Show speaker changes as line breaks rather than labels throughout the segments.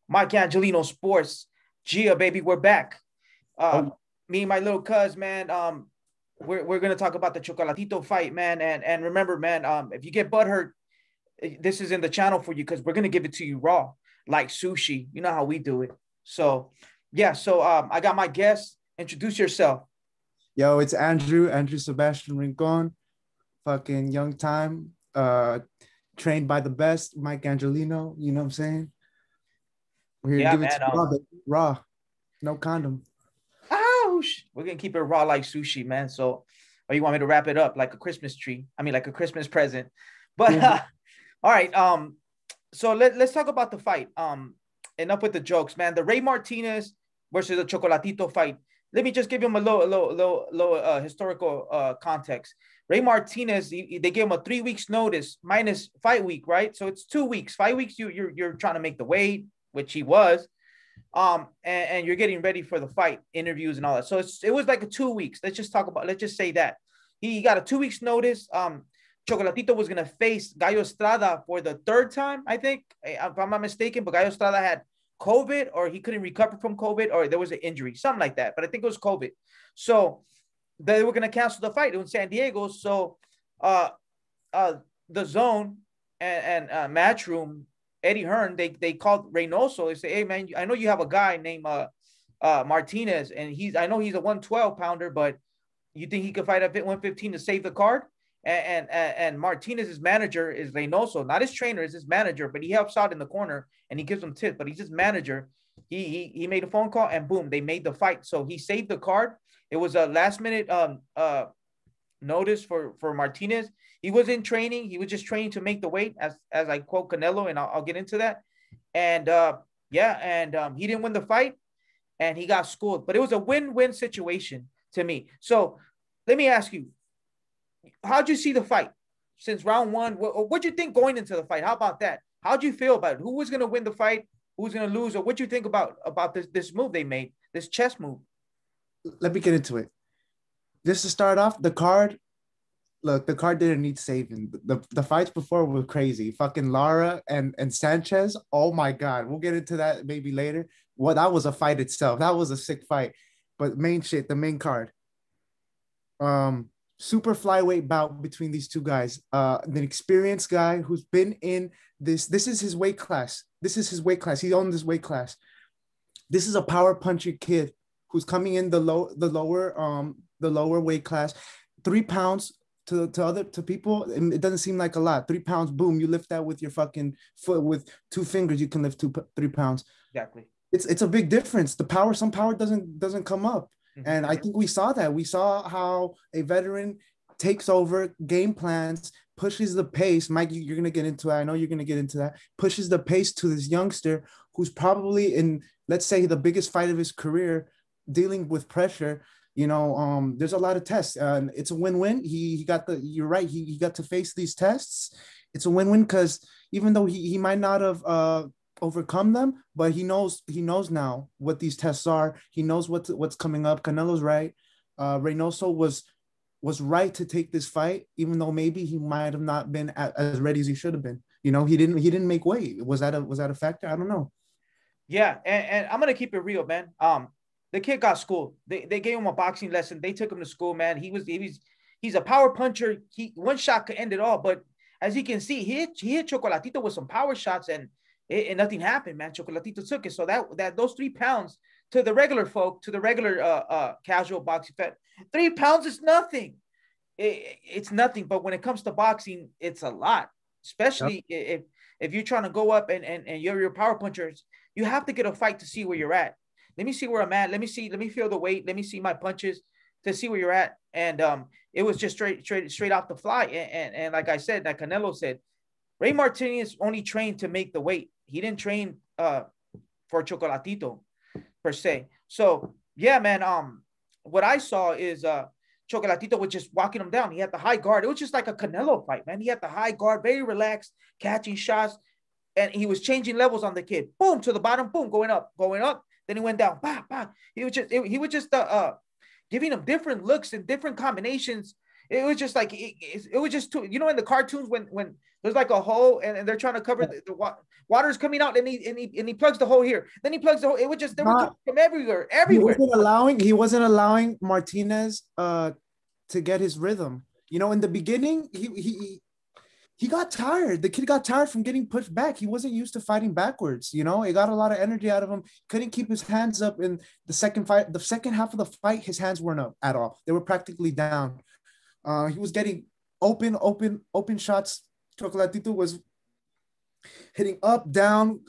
Mike Angelino Sports. Gia, baby, we're back. Uh,
Oh,
Me and my little cuz, man. We're gonna talk about the Chocolatito fight, man. And remember, man, if you get butthurt, this is in the channel for you because we're gonna give it to you raw, like sushi. You know how we do it. So, yeah. So, I got my guest. Introduce yourself.
yo, it's Andrew Sebastian Rincon, fucking young time, trained by the best, Mike Angelino. You know what I'm saying? We're here to
Yeah,
give it to
man.
you raw, baby. Raw, no condom.
Ouch. We're gonna keep it raw like sushi, man. So, or you want me to wrap it up like a Christmas tree? I mean, like a Christmas present. But
Cool.
all right. So let's talk about the fight. Enough with the jokes, man. The Ray Martinez versus the Chocolatito fight. Let me just give him a low historical context. Ray Martinez, they gave him a 3 weeks notice minus fight week, right? So it's 2 weeks. 5 weeks, you're trying to make the weight, which he was. And you're getting ready for the fight, interviews and all that. So it was like a 2 weeks. Let's just say that he got a 2 weeks notice. Chocolatito was gonna face Gallo Estrada for the third time, I think, if I'm not mistaken. But Gallo Estrada had COVID, or he couldn't recover from COVID, or there was an injury, something like that. But I think it was COVID. So they were gonna cancel the fight. It was in San Diego. So uh, uh, the zone and Matchroom, Eddie Hearn, they called Reynoso. They say, hey man, I know you have a guy named Martinez, and I know he's a 112 pounder, but you think he could fight at 115 to save the card? And Martinez's manager is Reynoso, not his trainer, is his manager, but he helps out in the corner and he gives them tips, but he's his manager. He made a phone call and boom, they made the fight. So he saved the card. It was a last minute notice for Martinez. He was in training. He was just training to make the weight, as I quote Canelo, and I'll get into that. And yeah, and he didn't win the fight, and he got schooled. But it was a win-win situation to me. So let me ask you, how'd you see the fight since round one? What'd you think going into the fight? How about that? How'd you feel about it? Who was going to win the fight? Who was going to lose? Or what'd you think about this move they made, this chess move?
Let me get into it. Just to start off, the card. Look, the card didn't need saving. The fights before were crazy. Fucking Lara and Sanchez. Oh my god, we'll get into that maybe later. Well, that was a fight itself. That was a sick fight. But main shit, the main card. Super flyweight bout between these two guys. The experienced guy who's been in this. This is his weight class. This is his weight class. He owned this weight class. This is a power puncher kid who's coming in the lower weight class. 3 pounds to people, and it doesn't seem like a lot. 3 pounds, boom, you lift that with your fucking foot with 2 fingers. You can lift 3 pounds.
Exactly.
It's a big difference. The power, some power doesn't come up. And I
Mm-hmm.
think we saw that. We saw how a veteran takes over, game plans, pushes the pace. Mike, you're gonna get into it. I know you're gonna get into that. Pushes the pace to this youngster who's probably in, let's say, the biggest fight of his career, dealing with pressure. There's a lot of tests. It's a win-win. He got you're right. He got to face these tests. It's a win-win because even though he might not have overcome them, but he knows now what these tests are. He knows what's coming up. Canelo's right. Reynoso was right to take this fight, even though maybe he might have not been as ready as he should have been. He didn't make weight. Was that a factor? I don't know.
Yeah, and I'm gonna keep it real, man. The kid got schooled. They gave him a boxing lesson. They took him to school, man. He's a power puncher. He one shot could end it all. But as you can see, he hit Chocolatito with some power shots, and nothing happened, man. Chocolatito took it. So that those 3 pounds to the regular folk, to the regular casual boxing fan, 3 pounds is nothing. It's nothing. But when it comes to boxing, it's a lot,
Yep.
especially if you're trying to go up and you're your power punchers. You have to get a fight to see where you're at. Let me see where I'm at. Let me see. Let me feel the weight. Let me see my punches to see where you're at. And it was just straight off the fly. And like I said, like Canelo said, Ray Martinez only trained to make the weight. He didn't train for Chocolatito per se. So yeah, man. What I saw is Chocolatito was just walking him down. He had the high guard. It was just like a Canelo fight, man. He had the high guard, very relaxed, catching shots, and he was changing levels on the kid. Boom to the bottom, boom, going up, going up. Then he went down, bah, bah. He was just giving him different looks and different combinations. It was just like it was just too, in the cartoons when there's like a hole and they're trying to cover the water's coming out and he plugs the hole here. Then he plugs the hole. It was just they were coming from everywhere, everywhere.
He wasn't allowing Martinez to get his rhythm. In the beginning, he got tired. The kid got tired from getting pushed back. He wasn't used to fighting backwards. It got a lot of energy out of him. Couldn't keep his hands up in the second fight. The second half of the fight, his hands weren't up at all. They were practically down. He was getting open shots. Chocolatito was hitting up, down,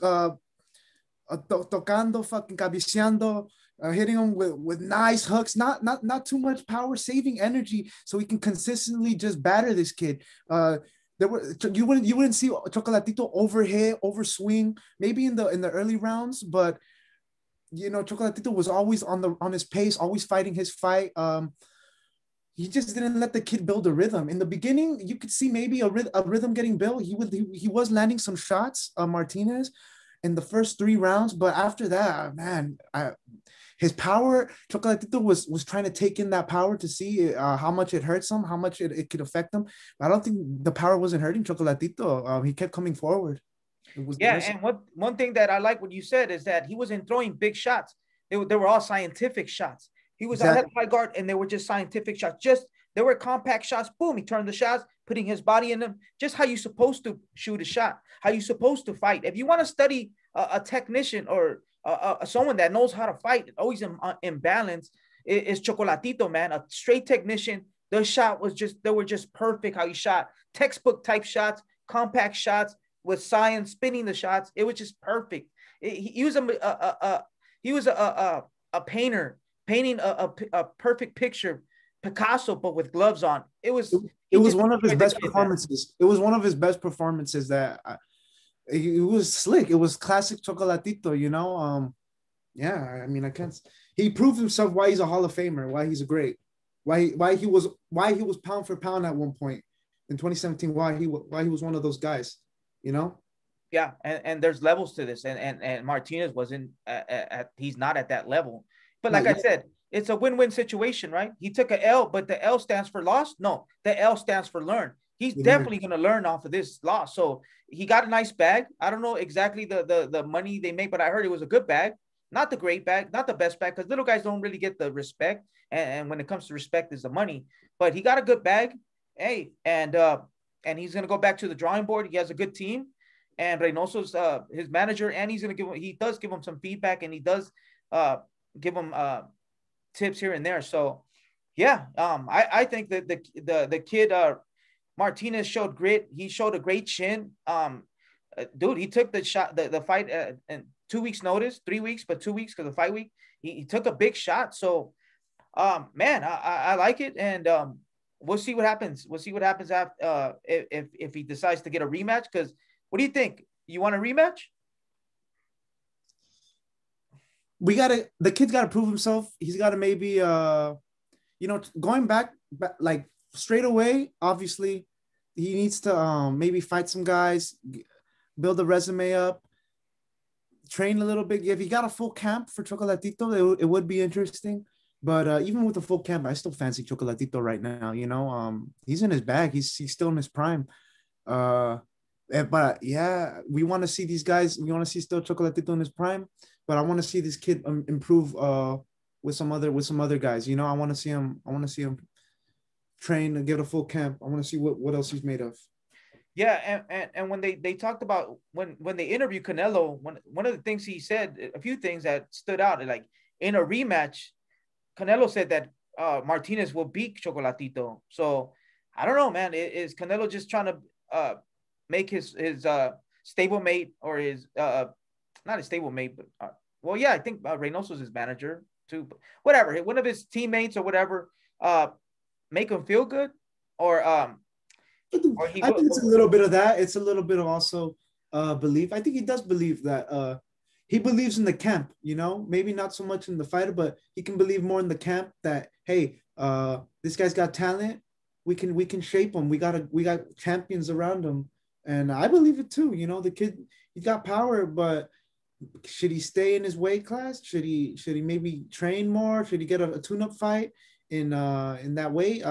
tocando, fucking cabeceando, hitting him with nice hooks, not too much power, saving energy so he can consistently just batter this kid. You wouldn't see Chocolatito overhit, overswing, maybe in the early rounds, but Chocolatito was always on his pace, always fighting his fight. He just didn't let the kid build a rhythm. In the beginning, you could see maybe a rhythm getting built. He was landing some shots, Martinez, in the first 3 rounds, but after that, man, his power, Chocolatito was trying to take in that power to see how much it hurts him, how much it could affect him. I don't think the power wasn't hurting Chocolatito. He kept coming forward.
And one thing that I like what you said is that he wasn't throwing big shots. They were all scientific shots. He was out of high guard, and they were just scientific shots. They were compact shots. Boom, he turned the shots, putting his body in them. Just how you're supposed to shoot a shot, how you're supposed to fight. If you want to study a technician or someone that knows how to fight, always in balance, is Chocolatito, man. A straight technician. The shot was they were just perfect how he shot. Textbook type shots, compact shots with science, spinning the shots. It was just perfect. He was a painter, painting a perfect picture, Picasso, but with gloves on. It was
one of his best performances. It was one of his best performances that it was slick. It was classic Chocolatito, Yeah, I mean, I can't. He proved himself why he's a Hall of Famer, why he's a great, why he was pound for pound at one point in 2017. Why he was one of those guys,
Yeah, and there's levels to this, and Martinez wasn't he's not at that level. But like I said, it's a win-win situation, right? He took an L, but the L stands for loss. No, the L stands for learn. He's definitely going to learn off of this loss. So he got a nice bag. I don't know exactly the money they make, but I heard it was a good bag, not the great bag, not the best bag, because little guys don't really get the respect. And when it comes to respect, is the money. But he got a good bag. Hey, and he's going to go back to the drawing board. He has a good team. And Reynoso's his manager, and he does give him some feedback, and he does give him tips here and there. So yeah, I think that the kid Martinez showed grit. He showed a great chin. Dude, he took the fight in 2 weeks notice, 3 weeks, but 2 weeks because the fight week. He took a big shot. So man, I like it, and we'll see what happens. We'll see what happens after if he decides to get a rematch. Because what do you think? You want a rematch?
The kid's got to prove himself. He's got to maybe, going back like straight away, obviously, he needs to maybe fight some guys, build a resume up, train a little bit. If he got a full camp for Chocolatito, it would be interesting. But even with the full camp, I still fancy Chocolatito right now. He's in his bag. He's still in his prime. But yeah, we want to see these guys. We want to see still Chocolatito in his prime. But I want to see this kid improve with some other guys. I want to see him train and get a full camp. I want to see what else he's made of.
Yeah, and when they talked about when they interviewed Canelo, one of the things he said, a few things that stood out, like in a rematch, Canelo said that Martinez will beat Chocolatito. So I don't know, man. Is Canelo just trying to make his stablemate or his not his stablemate, but well, yeah, I think Reynoso's his manager too. But whatever, one of his teammates or whatever, make him feel good, or
I think it's a little bit of that. It's a little bit of also belief. I think he does believe that he believes in the camp. Maybe not so much in the fighter, but he can believe more in the camp that hey, this guy's got talent. We can shape him. We got champions around him. And I believe it too. The kid, he's got power, but should he stay in his weight class? Should he maybe train more? Should he get a tune-up fight in that weight?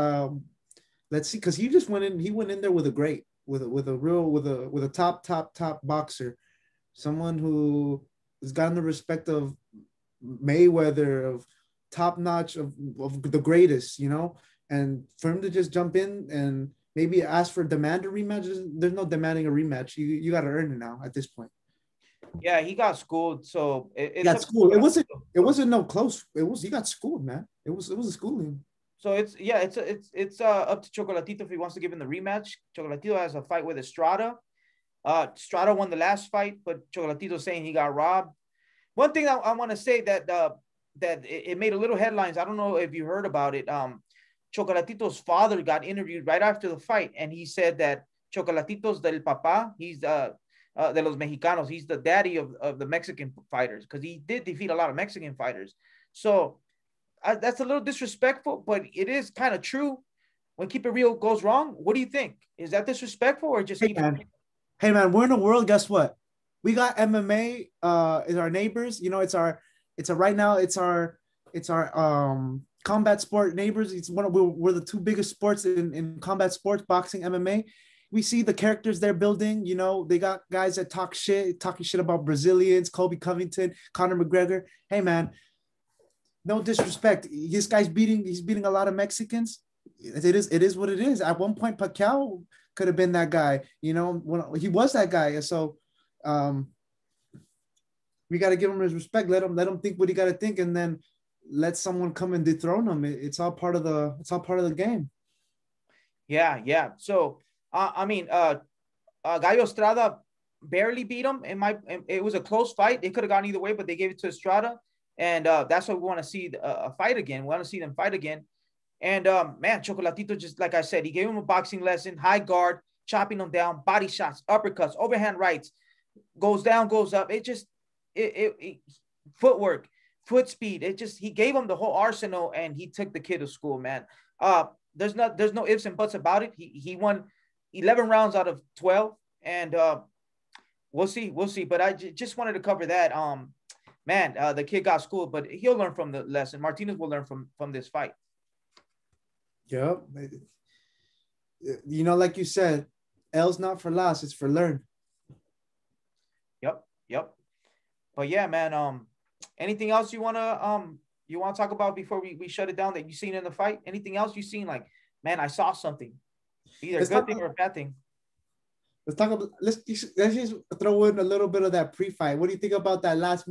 Let's see, because he just went in. He went in there with a great, with a top boxer, someone who has gotten the respect of Mayweather, of top notch, of the greatest, you know. And for him to just jump in and maybe ask for demand a rematch, there's no demanding a rematch. You got to earn it now at this point.
Yeah, he got schooled. So
He
it's
got
up to
schooled.
Chocolatito.
It wasn't no close. It was he got schooled, man. It was a schooling.
So it's up to Chocolatito if he wants to give him the rematch. Chocolatito has a fight with Estrada. Estrada won the last fight, but Chocolatito saying he got robbed. One thing I want to say that it made a little headlines. I don't know if you heard about it. Chocolatito's father got interviewed right after the fight, and he said that Chocolatito's del papá. He's de los mexicanos. He's the daddy of the Mexican fighters because he did defeat a lot of Mexican fighters. So that's a little disrespectful, but it is kind of true. When Keep It Real goes wrong, what do you think? Is that disrespectful or just
Hey
keep it
man,
real?
hey man, we're in a world. Guess what? We got MMA. Is our neighbors. You know, it's our right now. It's our combat sport neighbors. It's we're the two biggest sports in combat sports, boxing, MMA. We see the characters they're building. You know, they got guys that talking shit about Brazilians, Kobe Covington, Conor McGregor. Hey man, no disrespect. He's beating a lot of Mexicans. It is what it is. At one point, Pacquiao could have been that guy. You know, when he was that guy. And so um, we got to give him his respect. Let him think what he got to think, and then let someone come and dethrone him. It's all part of the game.
Yeah, yeah. So I mean, Gallo Estrada barely beat him. It was a close fight. It could have gone either way, but they gave it to Estrada, and that's what we want to see a fight again. We want to see them fight again. And man, Chocolatito, just like I said, he gave him a boxing lesson, high guard, chopping him down, body shots, uppercuts, overhand rights, goes down, goes up. It footwork, foot speed. He gave him the whole arsenal, and he took the kid to school, man. There's no ifs and buts about it. He won 11 rounds out of 12, and we'll see. But I just wanted to cover that. Man, the kid got schooled, but he'll learn from the lesson. Martinez will learn from this fight.
Yep. You know, like you said, L's not for loss, it's for learn.
Yep, yep. But yeah, man. Anything else you wanna talk about before we shut it down that you seen in the fight? Anything else you seen? Like, man, I saw something, either a good thing or a bad thing.
Let's talk about let's just throw in a little bit of that pre-fight. What do you think about that last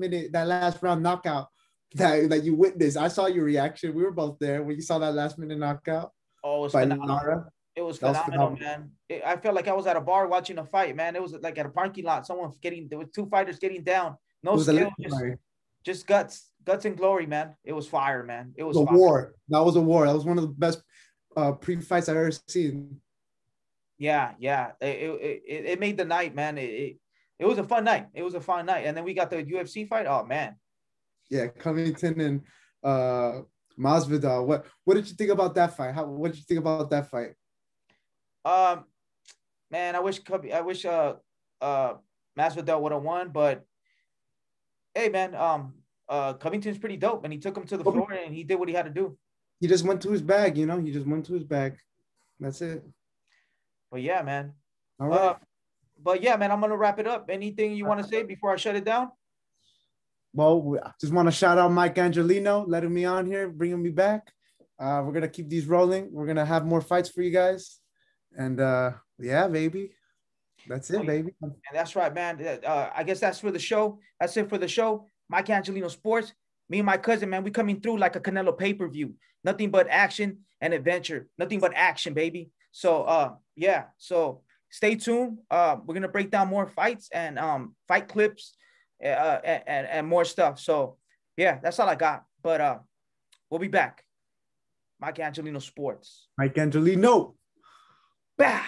round knockout that you witnessed? I saw your reaction. We were both there when you saw that last minute knockout
Oh, it was
by
phenomenal.
Lara.
It was
That was
phenomenal,
phenomenal.
man. I felt like I was at a bar watching a fight, man. It was like at a parking lot. There was two fighters getting down.
It
No
was
skill,
electrifying.
just guts and glory, man. It was fire, man. It
It
was
was a
fire.
war. That was a war. That was one of the best pre-fights I've ever seen.
Yeah, yeah. It made the night, man. It was a fun night. It was a fun night. And then we got the UFC fight. Oh man.
Yeah, Covington and Masvidal. What did you think about that fight? What did you think about that fight?
Um, man, I wish Masvidal would have won, but hey, man, Covington's pretty dope, and he took him to the floor, and he did what he had to do.
He just went to his bag, you know. He just went to his bag. That's it.
But yeah, man.
All
Uh,
right.
but yeah, man, I'm gonna wrap it up. Anything you want to say before I shut it down?
Well, we just want to shout out Mike Angelino, letting me on here, bringing me back. We're gonna keep these rolling. We're gonna have more fights for you guys, and yeah, baby, that's
Oh,
it,
yeah.
baby.
And that's right, man. I guess that's for the show. That's it for the show. Mike Angelino Sports. Me and my cousin, man, we coming through like a Canelo pay-per-view. Nothing but action and adventure. Nothing but action, baby. So yeah. So stay tuned. We're gonna break down more fights and fight clips and more stuff. So yeah, that's all I got. But we'll be back. Mike Angelino Sports.
Mike Angelino.
Bah!